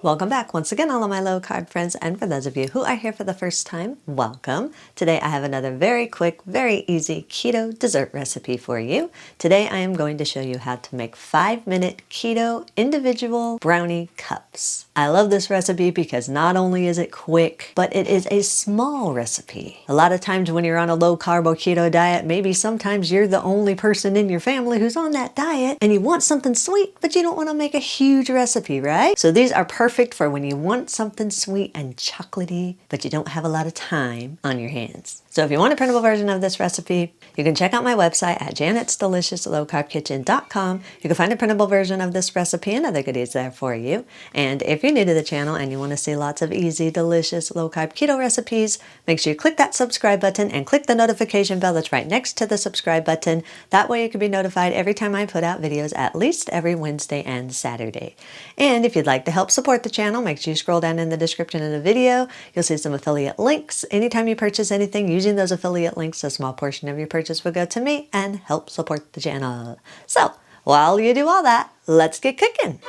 Welcome back once again, all of my low carb friends, and for those of you who are here for the first time, welcome. Today I have another very quick, very easy keto dessert recipe for you. Today I am going to show you how to make 5-minute keto individual brownie cups. I love this recipe because not only is it quick, but it is a small recipe. A lot of times when you're on a low carb or keto diet, maybe sometimes you're the only person in your family who's on that diet and you want something sweet, but you don't want to make a huge recipe, right? So these are perfect for when you want something sweet and chocolatey, but you don't have a lot of time on your hands. So if you want a printable version of this recipe, you can check out my website at janet'sdeliciouslowcarbkitchen.com. You can find a printable version of this recipe and other goodies there for you. And if you're new to the channel and you want to see lots of easy, delicious, low-carb keto recipes, make sure you click that subscribe button and click the notification bell that's right next to the subscribe button. That way you can be notified every time I put out videos, at least every Wednesday and Saturday. And if you'd like to help support the channel, make sure you scroll down in the description of the video. You'll see some affiliate links. Anytime you purchase anything using those affiliate links, a small portion of your purchase will go to me and help support the channel. So while you do all that, let's get cooking.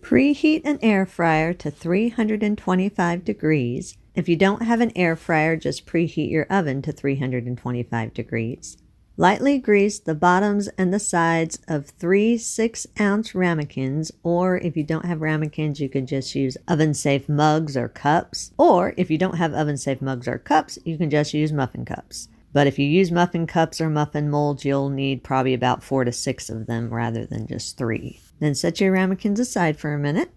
Preheat an air fryer to 325 degrees. If you don't have an air fryer, just preheat your oven to 325 degrees. Lightly grease the bottoms and the sides of 3 6-ounce ramekins, or if you don't have ramekins, you can just use oven-safe mugs or cups. Or if you don't have oven-safe mugs or cups, you can just use muffin cups. But if you use muffin cups or muffin molds, you'll need probably about 4 to 6 of them rather than just 3. Then set your ramekins aside for a minute.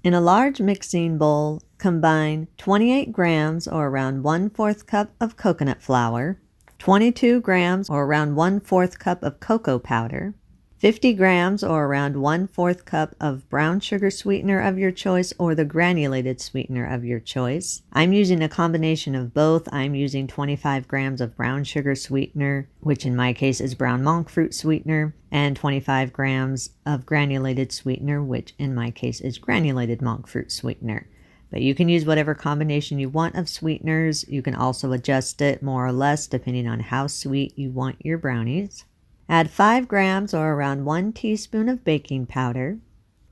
In a large mixing bowl, combine 28 grams or around 1/4 cup of coconut flour, 22 grams or around 1/4 cup of cocoa powder, 50 grams or around 1/4 cup of brown sugar sweetener of your choice or the granulated sweetener of your choice. I'm using a combination of both. I'm using 25 grams of brown sugar sweetener, which in my case is brown monk fruit sweetener, and 25 grams of granulated sweetener, which in my case is granulated monk fruit sweetener. But you can use whatever combination you want of sweeteners. You can also adjust it more or less depending on how sweet you want your brownies. Add 5 grams or around 1 teaspoon of baking powder.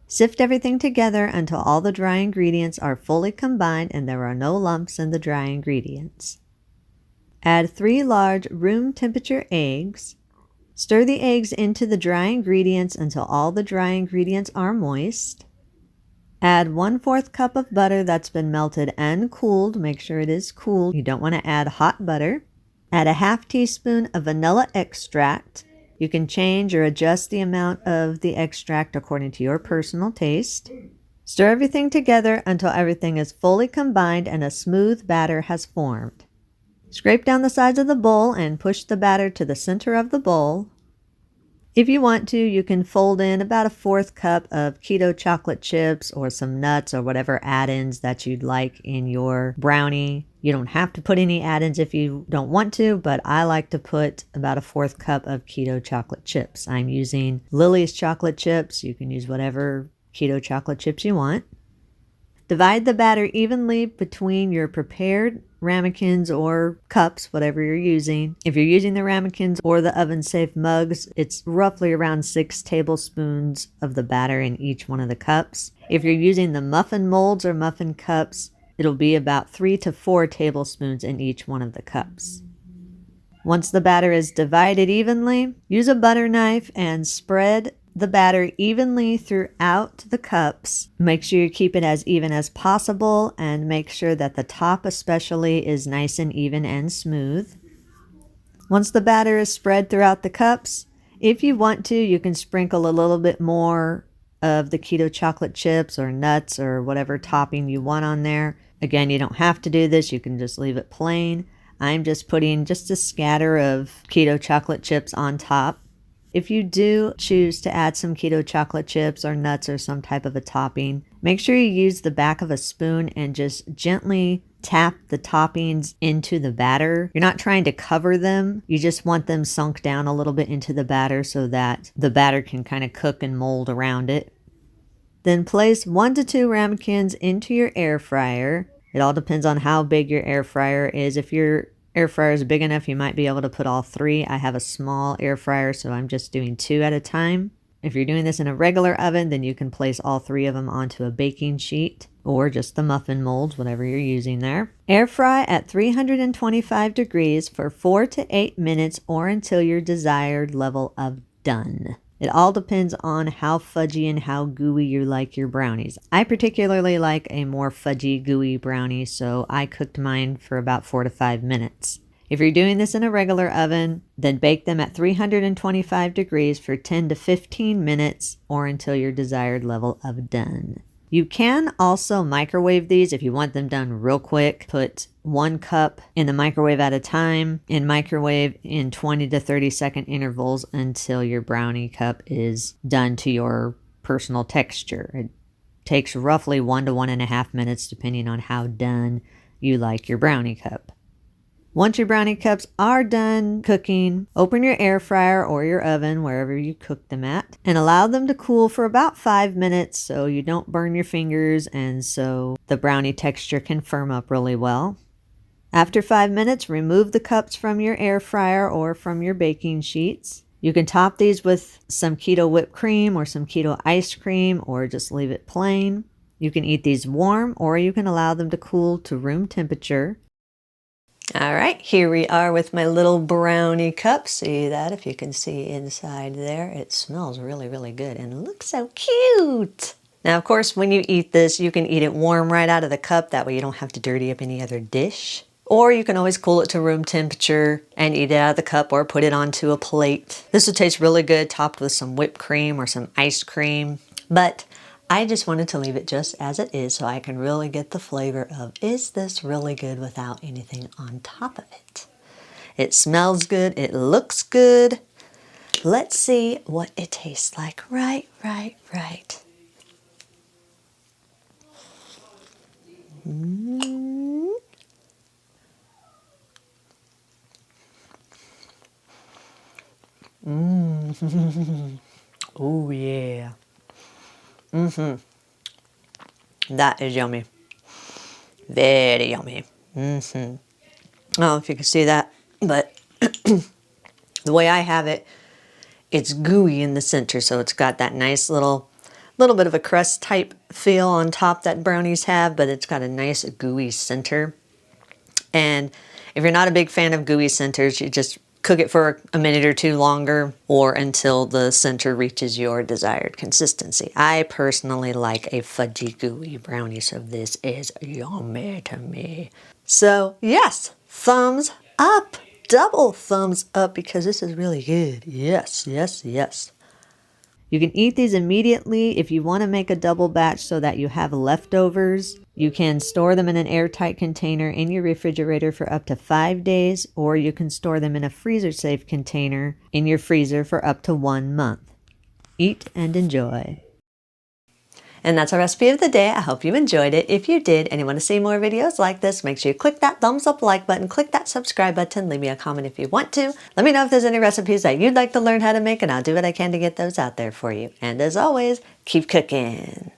Sift everything together until all the dry ingredients are fully combined and there are no lumps in the dry ingredients. Add 3 large room temperature eggs. Stir the eggs into the dry ingredients until all the dry ingredients are moist. Add 1/4 cup of butter that's been melted and cooled. Make sure it is cool. You don't want to add hot butter. Add a 1/2 teaspoon of vanilla extract. You can change or adjust the amount of the extract according to your personal taste. Stir everything together until everything is fully combined and a smooth batter has formed. Scrape down the sides of the bowl and push the batter to the center of the bowl. If you want to, you can fold in about 1/4 cup of keto chocolate chips or some nuts or whatever add-ins that you'd like in your brownie. You don't have to put any add-ins if you don't want to, but I like to put about 1/4 cup of keto chocolate chips. I'm using Lily's chocolate chips. You can use whatever keto chocolate chips you want. Divide the batter evenly between your prepared ramekins or cups, whatever you're using. If you're using the ramekins or the oven-safe mugs, it's roughly around 6 tablespoons of the batter in each one of the cups. If you're using the muffin molds or muffin cups, it'll be about 3 to 4 tablespoons in each one of the cups. Once the batter is divided evenly, use a butter knife and spread the batter evenly throughout the cups. Make sure you keep it as even as possible and make sure that the top especially is nice and even and smooth. Once the batter is spread throughout the cups, if you want to, you can sprinkle a little bit more of the keto chocolate chips or nuts or whatever topping you want on there. Again, you don't have to do this. You can just leave it plain. I'm just putting just a scatter of keto chocolate chips on top. If you do choose to add some keto chocolate chips or nuts or some type of a topping, make sure you use the back of a spoon and just gently tap the toppings into the batter. You're not trying to cover them. You just want them sunk down a little bit into the batter so that the batter can kind of cook and mold around it. Then place 1 to 2 ramekins into your air fryer. It all depends on how big your air fryer is. If you're air fryer is big enough, you might be able to put all 3. I have a small air fryer, so I'm just doing 2 at a time. If you're doing this in a regular oven, then you can place all 3 of them onto a baking sheet or just the muffin molds, whatever you're using there. Air fry at 325 degrees for 4 to 8 minutes or until your desired level of done. It all depends on how fudgy and how gooey you like your brownies. I particularly like a more fudgy, gooey brownie, so I cooked mine for about 4 to 5 minutes. If you're doing this in a regular oven, then bake them at 325 degrees for 10 to 15 minutes or until your desired level of done. You can also microwave these if you want them done real quick. Put 1 cup in the microwave at a time and microwave in 20 to 30 second intervals until your brownie cup is done to your personal texture. It takes roughly 1 to 1.5 minutes depending on how done you like your brownie cup. Once your brownie cups are done cooking, open your air fryer or your oven, wherever you cook them at, and allow them to cool for about 5 minutes so you don't burn your fingers and so the brownie texture can firm up really well. After 5 minutes, remove the cups from your air fryer or from your baking sheets. You can top these with some keto whipped cream or some keto ice cream or just leave it plain. You can eat these warm or you can allow them to cool to room temperature. All right, here we are with my little brownie cup. See that? If you can see inside there, it smells really, really good and looks so cute. Now, of course, when you eat this, you can eat it warm right out of the cup. That way you don't have to dirty up any other dish. Or you can always cool it to room temperature and eat it out of the cup or put it onto a plate. This will taste really good topped with some whipped cream or some ice cream. But I just wanted to leave it just as it is so I can really get the flavor of, is this really good without anything on top of it? It smells good. It looks good. Let's see what it tastes like. Right. Oh, yeah. That is yummy. Very yummy. Oh, if you can see that. But the way I have it, it's gooey in the center. So it's got that nice little bit of a crust type feel on top that brownies have, but it's got a nice gooey center. And if you're not a big fan of gooey centers, you just cook it for a minute or 2 longer or until the center reaches your desired consistency. I personally like a fudgy gooey brownie, so this is yummy to me. So yes, thumbs up, double thumbs up because this is really good. Yes. You can eat these immediately. If you want to make a double batch so that you have leftovers, you can store them in an airtight container in your refrigerator for up to 5 days, or you can store them in a freezer-safe container in your freezer for up to 1 month. Eat and enjoy. And that's our recipe of the day. I hope you enjoyed it. If you did and you want to see more videos like this, make sure you click that thumbs up like button, click that subscribe button, leave me a comment if you want to. Let me know if there's any recipes that you'd like to learn how to make, and I'll do what I can to get those out there for you. And as always, keep cooking.